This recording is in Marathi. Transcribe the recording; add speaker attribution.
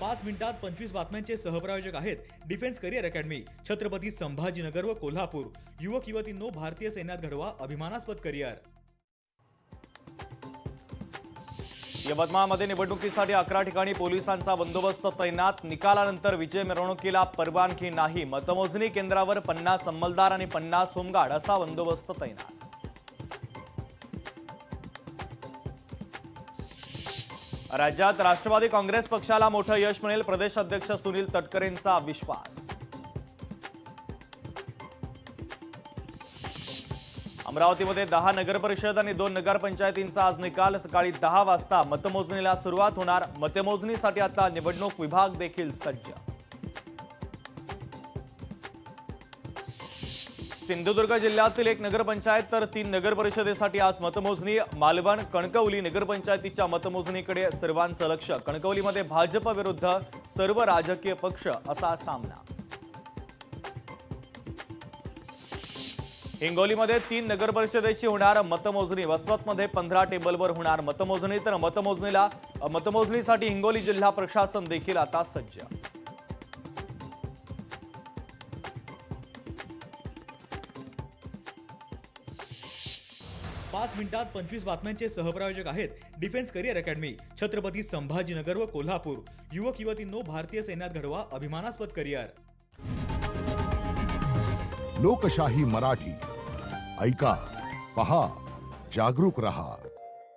Speaker 1: 5 मिनिटात 25 बातम्यांचे सहप्रायोजक आहेत defence career academy, Chhatrapati Sambhajinagar व कोल्हापूर। युवक युवतींनो, भारतीय सैन्यात घडवा अभिमानास्पद करिअर।
Speaker 2: यवतमाळमध्ये निवडणुकीसाठी 11 ठिकाणी पोलिसांचा बंदोबस्त तैनात। निकालानंतर विजय मिरवणुकीला परवानगी नाही। मतमोजणी केंद्रावर 50 अंमलदार आणि 50 होमगार्ड असा बंदोबस्त तैनात। राज्यात राष्ट्रवादी काँग्रेस पक्षाला मोठं यश मिळेल, प्रदेश अध्यक्ष सुनील तटकरेंचा विश्वास। अमरावतीमध्ये 10 नगरपरिषद आणि 2 नगरपंचायतींचा आज निकाल। सकाळी 10 वाजता मतमोजणीला सुरुवात होणार। मतमोजणीसाठी आता निवडणूक विभाग देखील सज्ज। सिंधुदुर्ग जिल्ह्यातील 1 नगरपंचायत तर 3 नगरपरिषदेसाठी आज मतमोजणी। मालवण कणकवली नगरपंचायतीच्या मतमोजणीकडे सर्वांचं लक्ष। कणकवलीमध्ये भाजप विरुद्ध सर्व राजकीय पक्ष असा सामना। हिंगोलीमध्ये 3 नगरपरिषदेची होणार मतमोजणी। वसमतमध्ये 15 टेबलवर होणार मतमोजणी, तर मतमोजणीसाठी हिंगोली जिल्हा प्रशासन देखील आता सज्ज।
Speaker 1: 5 मिनिटात 25 बातम्यांचे सहप्रायोजक आहेत defence career academy, Chhatrapati Sambhajinagar व कोल्हापूर। युवक युवतींनो, भारतीय सैन्यात घडवा अभिमानास्पद करिअर।
Speaker 3: लोकशाही मराठी ऐका, पहा, जागरूक रहा।